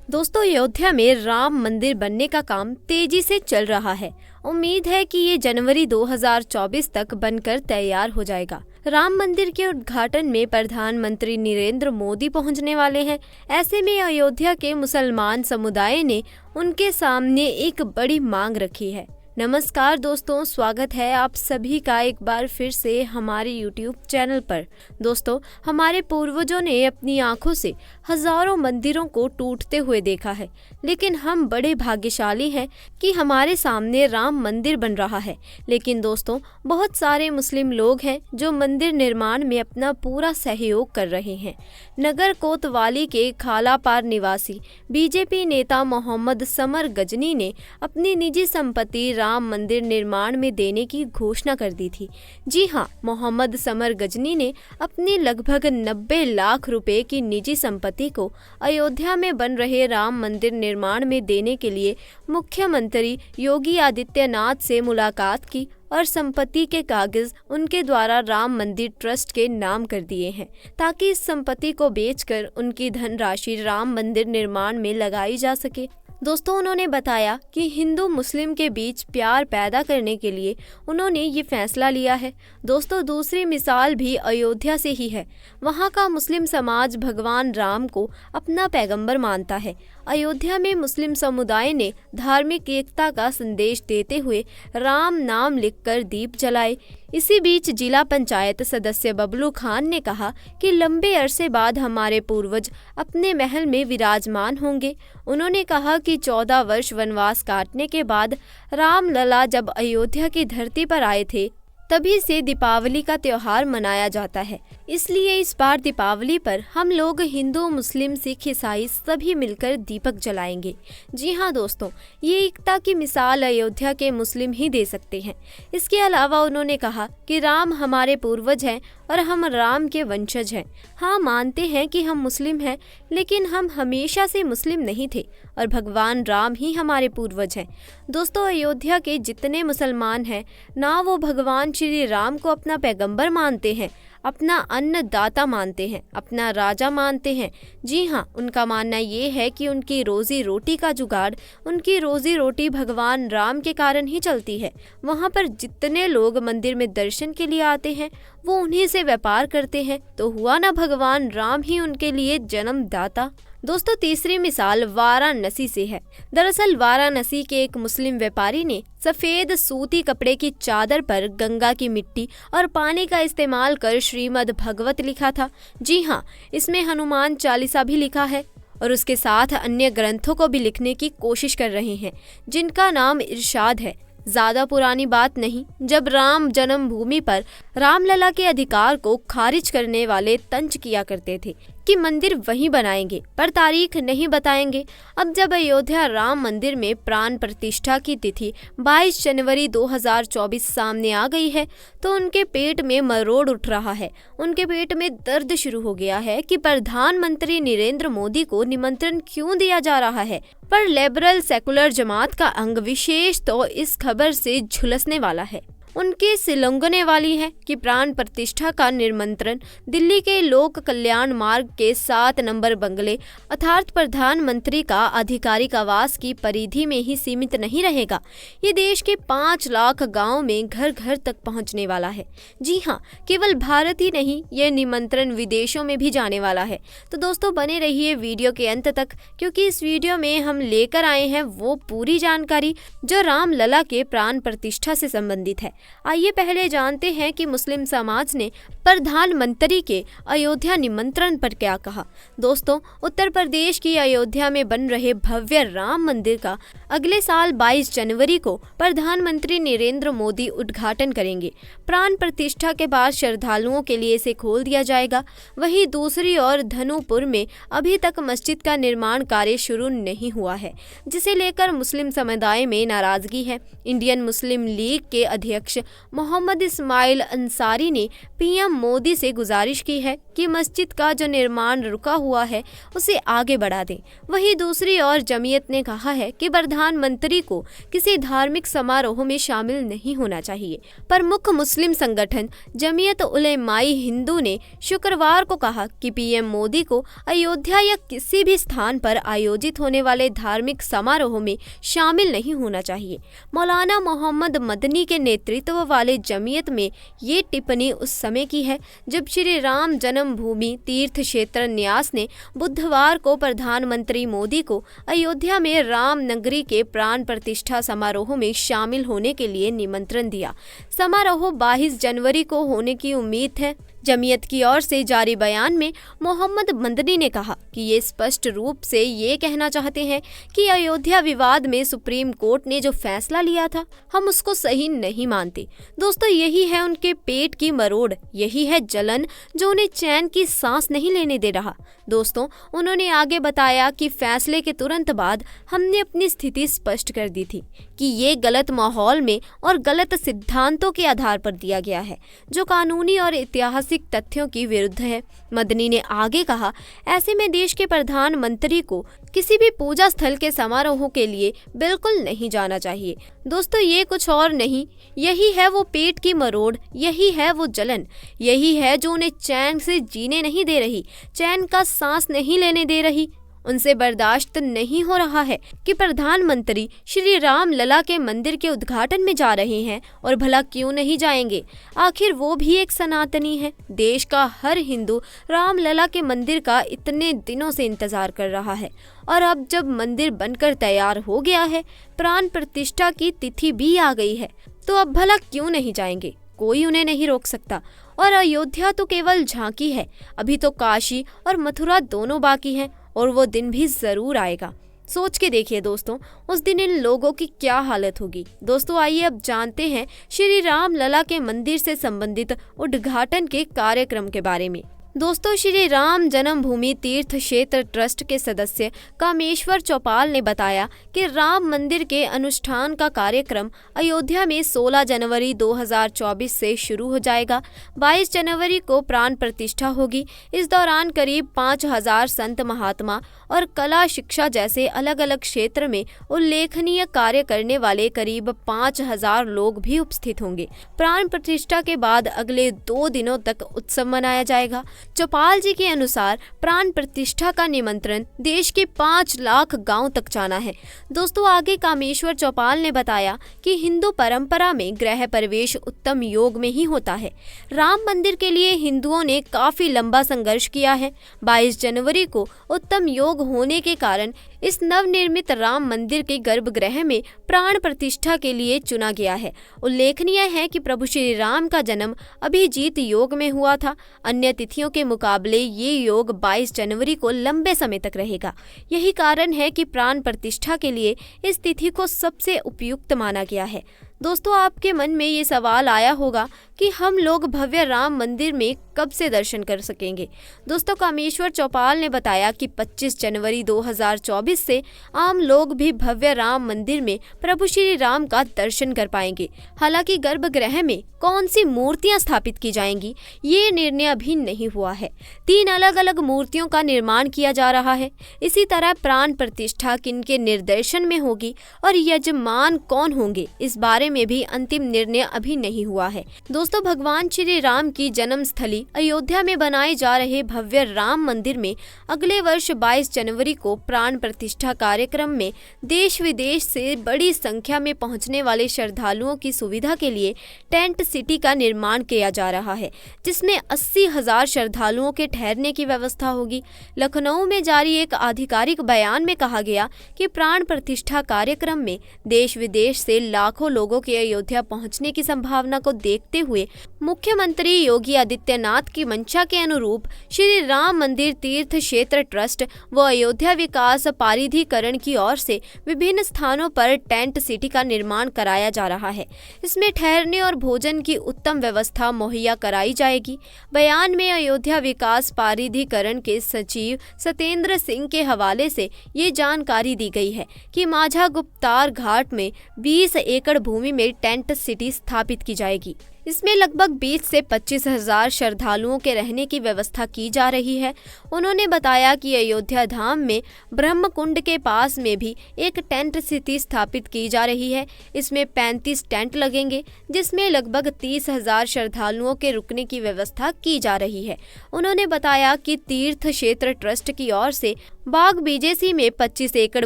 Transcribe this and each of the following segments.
दोस्तों, अयोध्या में राम मंदिर बनने का काम तेजी से चल रहा है। उम्मीद है कि ये जनवरी 2024 तक बनकर तैयार हो जाएगा। राम मंदिर के उद्घाटन में प्रधानमंत्री नरेंद्र मोदी पहुंचने वाले हैं। ऐसे में अयोध्या के मुसलमान समुदाय ने उनके सामने एक बड़ी मांग रखी है। नमस्कार दोस्तों, स्वागत है आप सभी का एक बार फिर से हमारे YouTube चैनल पर। दोस्तों, हमारे पूर्वजों ने अपनी आंखों से हजारों मंदिरों को टूटते हुए देखा है, लेकिन हम बड़े भाग्यशाली हैं कि हमारे सामने राम मंदिर बन रहा है। लेकिन दोस्तों, बहुत सारे मुस्लिम लोग हैं जो मंदिर निर्माण में अपना पूरा सहयोग कर रहे हैं। नगर कोतवाली के खालापार निवासी बीजेपी नेता मोहम्मद समर गजनी ने अपनी निजी संपत्ति राम मंदिर निर्माण में देने की घोषणा कर दी थी। जी हां, मोहम्मद समर गजनी ने अपनी लगभग 90 लाख रुपए की निजी संपत्ति को अयोध्या में बन रहे राम मंदिर निर्माण में देने के लिए मुख्यमंत्री योगी आदित्यनाथ से मुलाकात की और संपत्ति के कागज उनके द्वारा राम मंदिर ट्रस्ट के नाम कर दिए हैं, ताकि इस संपत्ति को बेचकर उनकी धनराशि राम मंदिर निर्माण में लगाई जा सके। दोस्तों, उन्होंने बताया कि हिंदू मुस्लिम के बीच प्यार पैदा करने के लिए उन्होंने ये फैसला लिया है। दोस्तों, दूसरी मिसाल भी अयोध्या से ही है। वहाँ का मुस्लिम समाज भगवान राम को अपना पैगंबर मानता है। अयोध्या में मुस्लिम समुदाय ने धार्मिक एकता का संदेश देते हुए राम नाम लिखकर दीप जलाए। इसी बीच जिला पंचायत सदस्य बबलू खान ने कहा कि लंबे अरसे बाद हमारे पूर्वज अपने महल में विराजमान होंगे। उन्होंने कहा कि 14 वर्ष वनवास काटने के बाद राम लला जब अयोध्या की धरती पर आए थे, तभी से दीपावली का त्योहार मनाया जाता है। इसलिए इस बार दीपावली पर हम लोग हिंदू मुस्लिम सिख ईसाई सभी मिलकर दीपक जलाएंगे। जी हाँ दोस्तों, ये एकता की मिसाल अयोध्या के मुस्लिम ही दे सकते हैं। इसके अलावा उन्होंने कहा कि राम हमारे पूर्वज हैं और हम राम के वंशज हैं। हाँ, मानते हैं कि हम मुस्लिम हैं, लेकिन हम हमेशा से मुस्लिम नहीं थे और भगवान राम ही हमारे पूर्वज हैं। दोस्तों, अयोध्या के जितने मुसलमान हैं ना, वो भगवान श्री राम को अपना पैगंबर मानते हैं, अपना अन्नदाता मानते हैं, अपना राजा मानते हैं। जी हाँ, उनका मानना ये है कि उनकी रोजी रोटी का जुगाड़, उनकी रोजी रोटी भगवान राम के कारण ही चलती है। वहाँ पर जितने लोग मंदिर में दर्शन के लिए आते हैं, वो उन्हीं से व्यापार करते हैं, तो हुआ ना भगवान राम ही उनके लिए जन्मदाता। दोस्तों, तीसरी मिसाल वाराणसी से है। दरअसल वाराणसी के एक मुस्लिम व्यापारी ने सफेद सूती कपड़े की चादर पर गंगा की मिट्टी और पानी का इस्तेमाल कर श्रीमद् भगवत लिखा था। जी हाँ, इसमें हनुमान चालीसा भी लिखा है और उसके साथ अन्य ग्रंथों को भी लिखने की कोशिश कर रहे हैं, जिनका नाम इरशाद है। ज्यादा पुरानी बात नहीं, जब राम जन्मभूमि पर रामलला के अधिकार को खारिज करने वाले तंज किया करते थे कि मंदिर वहीं बनाएंगे, पर तारीख नहीं बताएंगे। अब जब अयोध्या राम मंदिर में प्राण प्रतिष्ठा की तिथि 22 जनवरी 2024 सामने आ गई है, तो उनके पेट में मरोड़ उठ रहा है। उनके पेट में दर्द शुरू हो गया है कि प्रधानमंत्री नरेंद्र मोदी को निमंत्रण क्यों दिया जा रहा है। पर लिबरल सेकुलर जमात का अंग विशेष तो इस खबर से झुलसने वाला है। उनकी सिलंगने वाली है कि प्राण प्रतिष्ठा का निमंत्रण दिल्ली के लोक कल्याण मार्ग के 7 नंबर बंगले अर्थात प्रधानमंत्री का आधिकारिक आवास की परिधि में ही सीमित नहीं रहेगा। ये देश के 5 लाख गांव में घर घर तक पहुंचने वाला है। जी हाँ, केवल भारत ही नहीं, ये निमंत्रण विदेशों में भी जाने वाला है। तो दोस्तों, बने रहिए वीडियो के अंत तक, क्योंकि इस वीडियो में हम लेकर आए हैं वो पूरी जानकारी जो राम लला के प्राण प्रतिष्ठा से संबंधित है। आइए पहले जानते हैं कि मुस्लिम समाज ने प्रधानमंत्री के अयोध्या निमंत्रण पर क्या कहा। दोस्तों, उत्तर प्रदेश की अयोध्या में बन रहे भव्य राम मंदिर का अगले साल 22 जनवरी को प्रधानमंत्री नरेंद्र मोदी उद्घाटन करेंगे। प्राण प्रतिष्ठा के बाद श्रद्धालुओं के लिए इसे खोल दिया जाएगा। वहीं दूसरी ओर धनुपुर में अभी तक मस्जिद का निर्माण कार्य शुरू नहीं हुआ है, जिसे लेकर मुस्लिम समुदाय में नाराजगी है। इंडियन मुस्लिम लीग के अध्यक्ष अध्यक्ष मोहम्मद इस्माइल अंसारी ने पीएम मोदी से गुजारिश की है कि मस्जिद का जो निर्माण रुका हुआ है उसे आगे बढ़ा दें। वहीं दूसरी ओर जमीयत ने कहा है कि प्रधानमंत्री को किसी धार्मिक समारोह में शामिल नहीं होना चाहिए। प्रमुख मुस्लिम संगठन जमीयत उलेमाई हिंदू ने शुक्रवार को कहा कि पीएम मोदी को अयोध्या या किसी भी स्थान पर आयोजित होने वाले धार्मिक समारोह में शामिल नहीं होना चाहिए। मौलाना मोहम्मद मदनी के नेतृत्व वाले जमीयत में ये टिप्पणी उस समय की है जब श्री राम जन्मभूमि तीर्थ क्षेत्र न्यास ने बुधवार को प्रधानमंत्री मोदी को अयोध्या में राम नगरी के प्राण प्रतिष्ठा समारोह में शामिल होने के लिए निमंत्रण दिया। समारोह 22 जनवरी को होने की उम्मीद है। जमीयत की ओर से जारी बयान में मोहम्मद मदनी ने कहा कि ये स्पष्ट रूप से ये कहना चाहते हैं कि अयोध्या विवाद में सुप्रीम कोर्ट ने जो फैसला लिया था हम उसको सही नहीं मानते। दोस्तों, यही है उनके पेट की मरोड़, यही है जलन जो उन्हें चैन की सांस नहीं लेने दे रहा। दोस्तों, उन्होंने आगे बताया कि फैसले के तुरंत बाद हमने अपनी स्थिति स्पष्ट कर दी थी कि ये गलत माहौल में और गलत सिद्धांतों के आधार पर दिया गया है जो कानूनी और ऐतिहासिक तथ्यों की विरुद्ध है। मदनी ने आगे कहा, ऐसे में देश के प्रधानमंत्री को किसी भी पूजा स्थल के समारोह के लिए बिल्कुल नहीं जाना चाहिए। दोस्तों, ये कुछ और नहीं, यही है वो पेट की मरोड़, यही है वो जलन, यही है जो उन्हें चैन से जीने नहीं दे रही, चैन का सांस नहीं लेने दे रही। उनसे बर्दाश्त नहीं हो रहा है कि प्रधानमंत्री श्री राम लला के मंदिर के उद्घाटन में जा रहे हैं, और भला क्यों नहीं जाएंगे, आखिर वो भी एक सनातनी है। देश का हर हिंदू राम लला के मंदिर का इतने दिनों से इंतजार कर रहा है, और अब जब मंदिर बनकर तैयार हो गया है, प्राण प्रतिष्ठा की तिथि भी आ गई है, तो अब भला क्यों नहीं जाएंगे, कोई उन्हें नहीं रोक सकता। और अयोध्या तो केवल झांकी है, अभी तो काशी और मथुरा दोनों बाकी हैं, और वो दिन भी जरूर आएगा। सोच के देखिए दोस्तों, उस दिन इन लोगों की क्या हालत होगी। दोस्तों, आइए अब जानते हैं श्री राम लला के मंदिर से संबंधित उद्घाटन के कार्यक्रम के बारे में। दोस्तों, श्री राम जन्मभूमि तीर्थ क्षेत्र ट्रस्ट के सदस्य कामेश्वर चौपाल ने बताया कि राम मंदिर के अनुष्ठान का कार्यक्रम अयोध्या में 16 जनवरी 2024 से शुरू हो जाएगा। 22 जनवरी को प्राण प्रतिष्ठा होगी। इस दौरान करीब 5000 संत महात्मा और कला शिक्षा जैसे अलग अलग क्षेत्र में उल्लेखनीय कार्य करने वाले करीब 5000 लोग भी उपस्थित होंगे। प्राण प्रतिष्ठा के बाद अगले 2 दिनों तक उत्सव मनाया जाएगा। चौपाल जी के अनुसार प्राण प्रतिष्ठा का निमंत्रण देश के 5 लाख गांव तक जाना है। दोस्तों, आगे कामेश्वर चौपाल ने बताया कि हिंदू परंपरा में गृह प्रवेश उत्तम योग में ही होता है। राम मंदिर के लिए हिंदुओं ने काफी लंबा संघर्ष किया है। 22 जनवरी को उत्तम योग होने के कारण इस नवनिर्मित राम मंदिर के गर्भगृह में प्राण प्रतिष्ठा के लिए चुना गया है। उल्लेखनीय है कि प्रभु श्री राम का जन्म अभिजीत योग में हुआ था। अन्य तिथियों के मुकाबले ये योग 22 जनवरी को लंबे समय तक रहेगा। यही कारण है कि प्राण प्रतिष्ठा के लिए इस तिथि को सबसे उपयुक्त माना गया है। दोस्तों, आपके मन में ये सवाल आया होगा कि हम लोग भव्य राम मंदिर में कब से दर्शन कर सकेंगे। दोस्तों, कामेश्वर चौपाल ने बताया कि 25 जनवरी 2024 से आम लोग भी भव्य राम मंदिर में प्रभु श्री राम का दर्शन कर पाएंगे। हालांकि गर्भगृह में कौन सी मूर्तियां स्थापित की जाएंगी ये निर्णय अभी नहीं हुआ है। 3 अलग अलग मूर्तियों का निर्माण किया जा रहा है। इसी तरह प्राण प्रतिष्ठा किनके निर्देशन में होगी और यजमान कौन होंगे, इस बारे में भी अंतिम निर्णय अभी नहीं हुआ है। दोस्तों, भगवान श्री राम की जन्म स्थली अयोध्या में बनाए जा रहे भव्य राम मंदिर में अगले वर्ष 22 जनवरी को प्राण प्रतिष्ठा कार्यक्रम में देश विदेश से बड़ी संख्या में पहुंचने वाले श्रद्धालुओं की सुविधा के लिए टेंट सिटी का निर्माण किया जा रहा है, जिसमें 80,000 श्रद्धालुओं के ठहरने की व्यवस्था होगी। लखनऊ में जारी एक आधिकारिक बयान में कहा गया कि प्राण प्रतिष्ठा कार्यक्रम में देश विदेश से लाखों लोगों के अयोध्या पहुंचने की संभावना को देखते हुए मुख्यमंत्री योगी आदित्यनाथ की मंशा के अनुरूप श्री राम मंदिर तीर्थ क्षेत्र ट्रस्ट व अयोध्या विकास पारिधिकरण की ओर से विभिन्न स्थानों पर टेंट सिटी का निर्माण कराया जा रहा है। इसमें ठहरने और भोजन की उत्तम व्यवस्था मुहैया कराई जाएगी। बयान में अयोध्या विकास पारिधिकरण के सचिव सत्येंद्र सिंह के हवाले से ये जानकारी दी गई है कि माझा गुप्तार घाट में 20 एकड़ भूमि भूमि में टेंट सिटी स्थापित की जाएगी। इसमें लगभग 20 से 25 हजार श्रद्धालुओं के रहने की व्यवस्था की जा रही है। उन्होंने बताया कि अयोध्या धाम में ब्रह्म कुंड के पास में भी एक टेंट सिटी स्थापित की जा रही है। इसमें 35 टेंट लगेंगे, जिसमें लगभग 30 हजार श्रद्धालुओं के रुकने की व्यवस्था की जा रही है। उन्होंने बताया कि तीर्थ क्षेत्र ट्रस्ट की ओर से बाग बीजेसी में 25 एकड़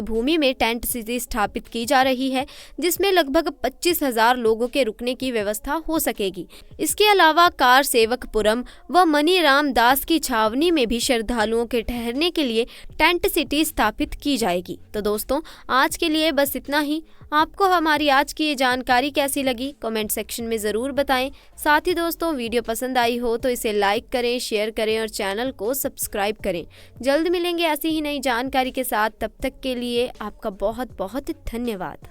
भूमि में टेंट सिटी स्थापित की जा रही है, जिसमें लगभग 25 हजार लोगों के रुकने की व्यवस्था हो सकेगी। इसके अलावा कार सेवकपुरम व मनी राम दास की छावनी में भी श्रद्धालुओं के ठहरने के लिए टेंट सिटी स्थापित की जाएगी। तो दोस्तों, आज के लिए बस इतना ही। आपको हमारी आज की ये जानकारी कैसी लगी, कमेंट सेक्शन में ज़रूर बताएं। साथ ही दोस्तों, वीडियो पसंद आई हो तो इसे लाइक करें, शेयर करें और चैनल को सब्सक्राइब करें। जल्द मिलेंगे ऐसी ही नई जानकारी के साथ। तब तक के लिए आपका बहुत बहुत धन्यवाद।